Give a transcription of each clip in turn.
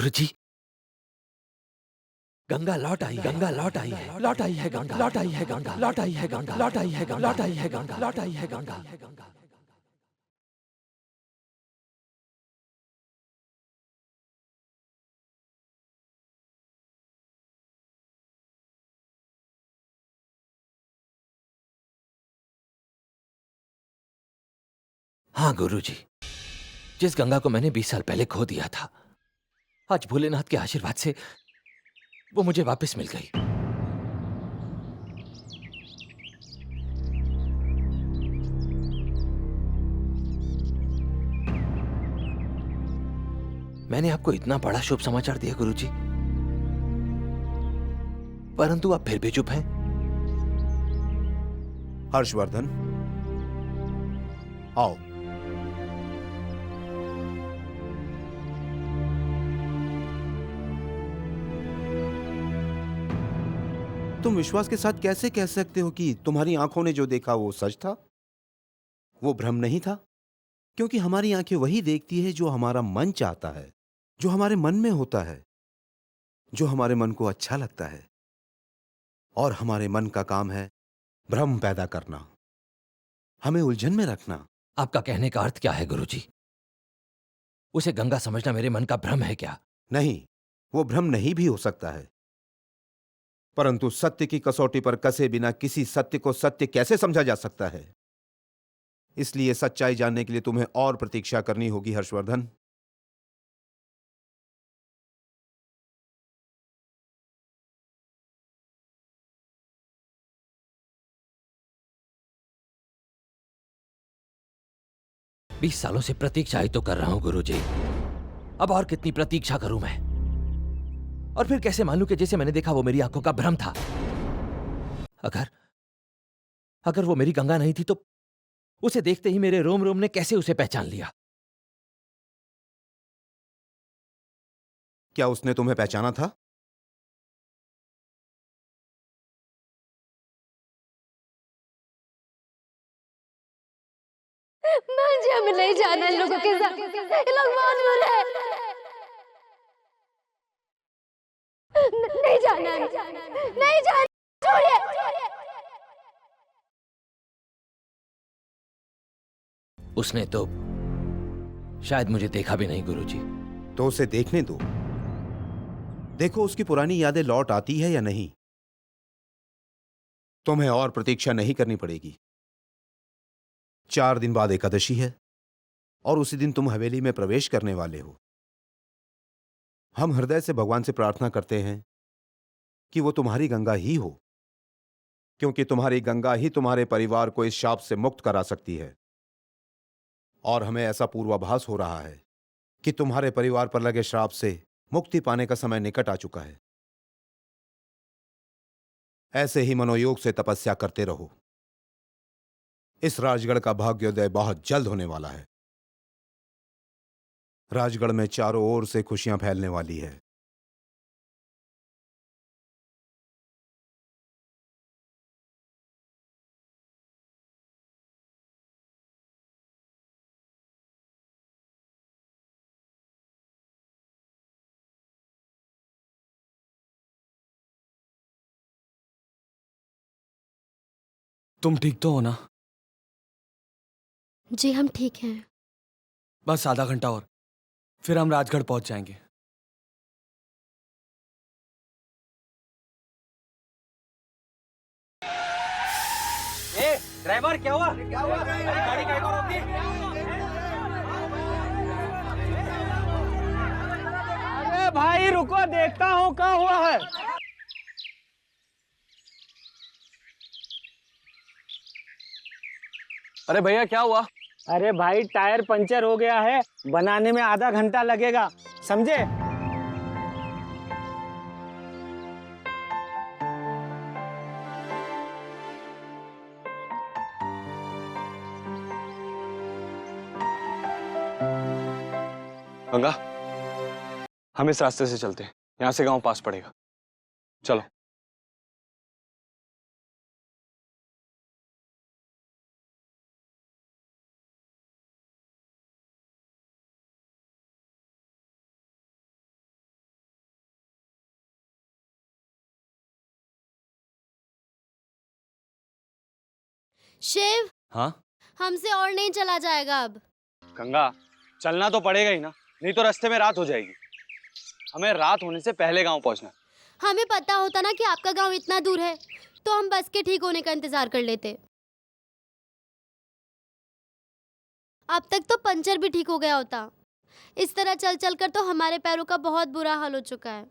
गुरुजी, गंगा लौट आई, गंगा लौट आई है, लौट आई है गंगा, लौट आई है गंगा, लौट आई है गंगा, लौट आई है गंगा, लौट आई है गंगा, लौट आई है गंगा। हाँ गुरुजी, जिस गंगा को मैंने 20 साल पहले खो दिया था, आज भोलेनाथ के आशीर्वाद से वो मुझे वापस मिल गई। मैंने आपको इतना बड़ा शुभ समाचार दिया गुरुजी, परंतु आप फिर भी चुप हैं। हर्षवर्धन, आओ। तुम विश्वास के साथ कैसे कह सकते हो कि तुम्हारी आंखों ने जो देखा वो सच था, वो भ्रम नहीं था? क्योंकि हमारी आंखें वही देखती है जो हमारा मन चाहता है, जो हमारे मन में होता है, जो हमारे मन को अच्छा लगता है। और हमारे मन का काम है भ्रम पैदा करना, हमें उलझन में रखना। आपका कहने का अर्थ क्या है गुरुजी? उसे गंगा समझना मेरे मन का भ्रम है क्या? नहीं, वो भ्रम नहीं भी हो सकता है, परंतु सत्य की कसौटी पर कसे बिना किसी सत्य को सत्य कैसे समझा जा सकता है? इसलिए सच्चाई जानने के लिए तुम्हें और प्रतीक्षा करनी होगी हर्षवर्धन। बीस सालों से प्रतीक्षा ही तो कर रहा हूं गुरुजी। अब और कितनी प्रतीक्षा करूं मैं? और फिर कैसे मानूं कि जैसे मैंने देखा वो मेरी आंखों का भ्रम था? अगर अगर वो मेरी गंगा नहीं थी तो उसे देखते ही मेरे रोम रोम ने कैसे उसे पहचान लिया? क्या उसने तुम्हें पहचाना था? मुझे अब नहीं जाना इन लोगों के साथ। ये लोग बहुत बुरे हैं। नहीं जाना, नहीं जाना, छोड़िए। उसने तो शायद मुझे देखा भी नहीं गुरुजी। तो उसे देखने दो। देखो उसकी पुरानी यादें लौट आती है या नहीं। तुम्हें और प्रतीक्षा नहीं करनी पड़ेगी। 4 दिन बाद एकादशी है और उसी दिन तुम हवेली में प्रवेश करने वाले हो। हम हृदय से भगवान से प्रार्थना करते हैं कि वो तुम्हारी गंगा ही हो, क्योंकि तुम्हारी गंगा ही तुम्हारे परिवार को इस शाप से मुक्त करा सकती है। और हमें ऐसा पूर्वाभास हो रहा है कि तुम्हारे परिवार पर लगे श्राप से मुक्ति पाने का समय निकट आ चुका है। ऐसे ही मनोयोग से तपस्या करते रहो। इस राजगढ़ का भाग्योदय बहुत जल्द होने वाला है। राजगढ़ में चारों ओर से खुशियां फैलने वाली है। तुम ठीक तो हो ना? जी हम ठीक हैं। बस आधा घंटा और, फिर हम राजगढ़ पहुंच जाएंगे। ए, ड्राइवर क्या हुआ? अरे गाड़ी काहे को रोक दी? अरे भाई रुको, देखता हूँ क्या हुआ है। अरे भैया क्या हुआ? अरे भाई टायर पंचर हो गया है, बनाने में आधा घंटा लगेगा, समझे? गंगा, हम इस रास्ते से चलते हैं, यहाँ से गांव पास पड़ेगा। चलो। शिव, हाँ हमसे और नहीं चला जाएगा अब। गंगा, चलना तो पड़ेगा ही ना, नहीं तो रास्ते में रात हो जाएगी। हमें रात होने से पहले गांव पहुंचना। हमें पता होता ना कि आपका गांव इतना दूर है तो हम बस के ठीक होने का इंतजार कर लेते। अब तक तो पंचर भी ठीक हो गया होता। इस तरह चल चल कर तो हमारे पैरों का बहुत बुरा हाल हो चुका है।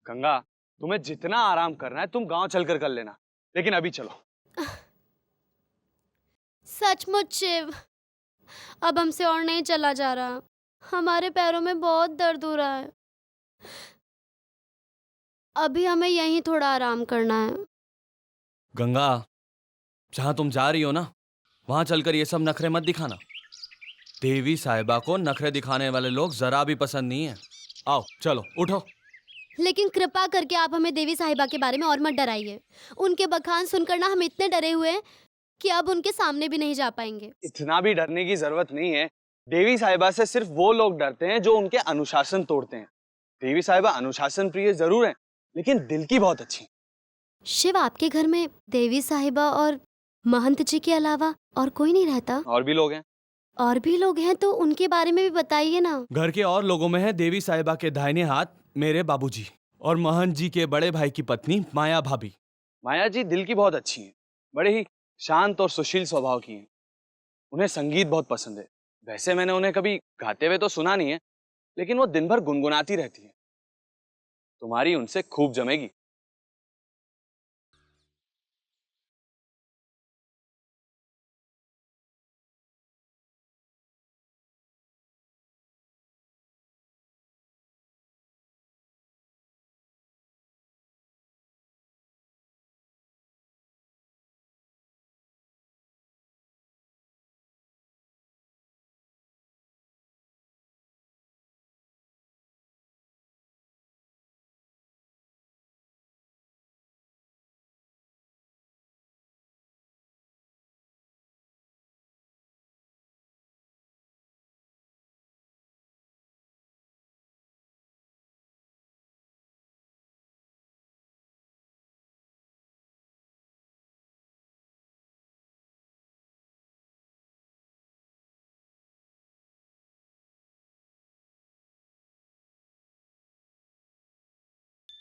गंगा, तुम्हें जितना आराम करना है तुम गांव चलकर कर लेना, लेकिन अभी चलो। सचमुच शिव, अब हमसे और नहीं चला जा रहा। हमारे पैरों में बहुत दर्द हो रहा है। अभी हमें यहीं थोड़ा आराम करना है। गंगा, जहां तुम जा रही हो ना, वहां चलकर ये सब नखरे मत दिखाना। देवी साहिबा को नखरे दिखाने वाले लोग जरा भी पसंद नहीं है। आओ चलो, उठो। लेकिन कृपा करके आप हमें देवी साहिबा के बारे में और मत डराइए। उनके बखान सुनकर ना हम इतने डरे हुए हैं कि अब उनके सामने भी नहीं जा पाएंगे। इतना भी डरने की जरूरत नहीं है। देवी साहिबा से सिर्फ वो लोग डरते हैं जो उनके अनुशासन तोड़ते हैं। देवी साहिबा अनुशासन प्रिय जरूर हैं, लेकिन दिल की बहुत अच्छी। शिव, आपके घर में देवी साहिबा और महंत जी के अलावा और कोई नहीं रहता? और भी लोग हैं। और भी लोग हैं तो उनके बारे में भी बताइए ना। घर के और लोगों में है देवी साहिबा के दाहिने हाथ मेरे बाबूजी और महंत जी के बड़े भाई की पत्नी माया भाभी। माया जी दिल की बहुत अच्छी हैं, बड़े ही शांत और सुशील स्वभाव की हैं। उन्हें संगीत बहुत पसंद है। वैसे मैंने उन्हें कभी गाते हुए तो सुना नहीं है, लेकिन वो दिन भर गुनगुनाती रहती है। तुम्हारी उनसे खूब जमेगी।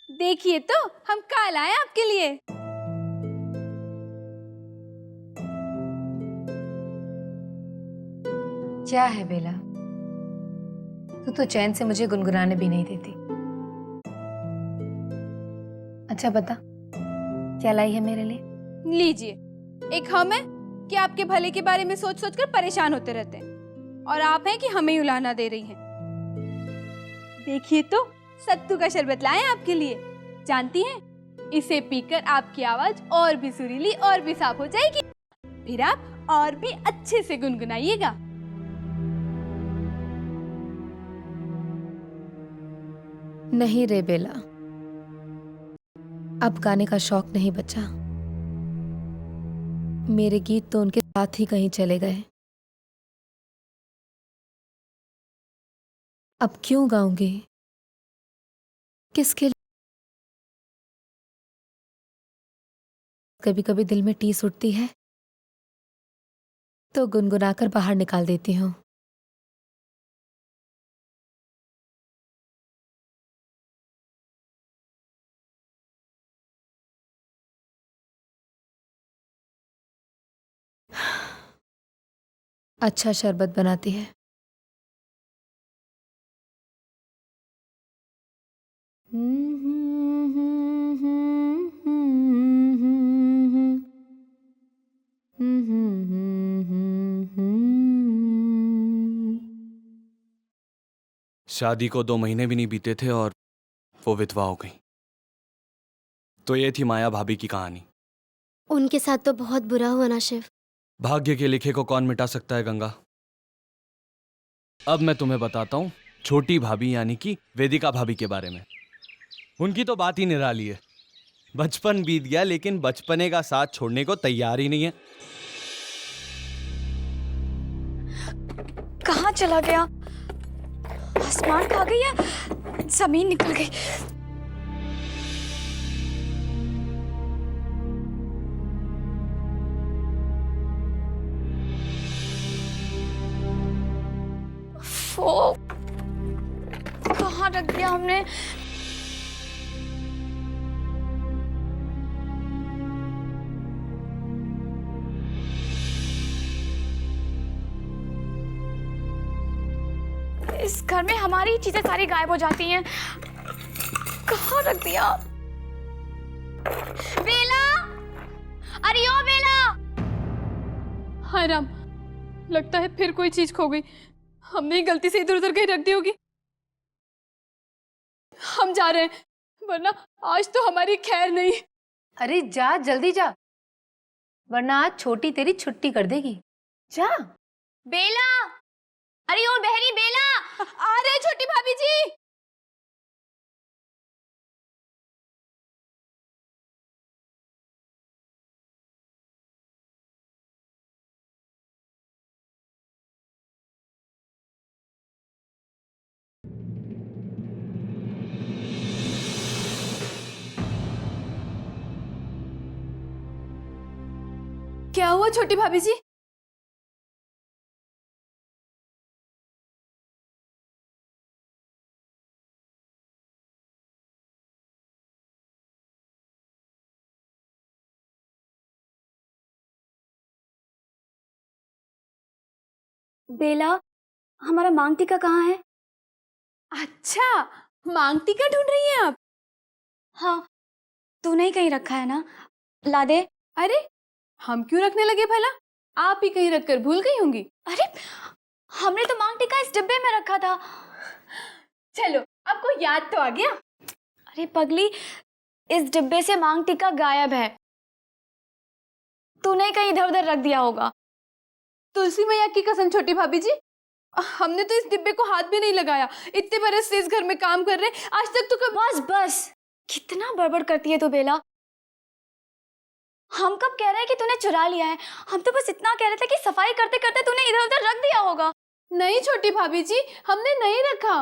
देखिए तो हम कल लाए आपके लिए। क्या है बेला, तू तो चैन से मुझे गुनगुनाने भी नहीं देती। अच्छा बता, क्या लाई है मेरे लिए? लीजिए, एक हम है कि आपके भले के बारे में सोच सोच कर परेशान होते रहते हैं, और आप हैं कि हमें ही उलाहना दे रही हैं। देखिए तो सत्तू का शरबत लाए हैं आपके लिए। जानती हैं, इसे पीकर आपकी आवाज और भी सुरीली और भी साफ हो जाएगी। फिर आप और भी अच्छे से गुनगुनाइएगा। नहीं रे बेला, अब गाने का शौक नहीं बचा। मेरे गीत तो उनके साथ ही कहीं चले गए। अब क्यों गाऊंगी? किसके लिए? कभी कभी दिल में टीस उठती है तो गुनगुनाकर बाहर निकाल देती हूँ। अच्छा शरबत बनाती है। शादी को 2 महीने भी नहीं बीते थे और वो विधवा हो गई। तो ये थी माया भाभी की कहानी। उनके साथ तो बहुत बुरा हुआ ना शिव। भाग्य के लिखे को कौन मिटा सकता है गंगा। अब मैं तुम्हें बताता हूँ छोटी भाभी यानी कि वेदिका भाभी के बारे में। उनकी तो बात ही निराली है। बचपन बीत गया लेकिन बचपने का साथ छोड़ने को तैयार ही नहीं है। कहाँ चला गया? आसमान खा गई या जमीन निकल गई? ओफो, कहाँ रख दिया हमने? इस घर में हमारी चीजें सारी गायब हो जाती हैं। कहाँ रख दिया? बेला, अरे ओ बेला! हाय राम, लगता है फिर कोई चीज खो गई। हमने ही गलती से इधर उधर कहीं रख दी होगी। हम जा रहे हैं, वरना आज तो हमारी खैर नहीं। अरे जा, जल्दी जा, वरना आज छोटी तेरी छुट्टी कर देगी। जा। बेला, अरे ओ बहरी बेला! आ रहे छोटी भाभी जी। क्या हुआ छोटी भाभी जी? बेला, हमारा मांग टीका कहाँ है? अच्छा, मांग टीका ढूंढ रही हैं आप? हाँ, तूने ही कहीं रखा है ना? ला दे। अरे, हम क्यों रखने लगे भला? आप ही कहीं रखकर भूल गई होंगी। अरे, हमने तो मांग टीका इस डिब्बे में रखा था। चलो, आपको याद तो आ गया। अरे पगली, इस डिब्बे से मांग टीका गायब है। तूने ही कहीं इधर उधर रख दिया होगा। तुलसी मैया की कसम छोटी भाभी जी, हमने तो इस डिब्बे को हाथ भी नहीं लगाया। इतने बरस से इस घर में काम कर रहे हैं, आज तक तो कभी। बस बस, कितना बड़बड़ करती है तू बेला। हम कब कह रहे हैं कि तूने चुरा लिया है? हम तो बस इतना कह रहे थे कि सफाई करते करते तूने इधर उधर रख दिया होगा। नहीं छोटी भाभी जी, हमने नहीं रखा।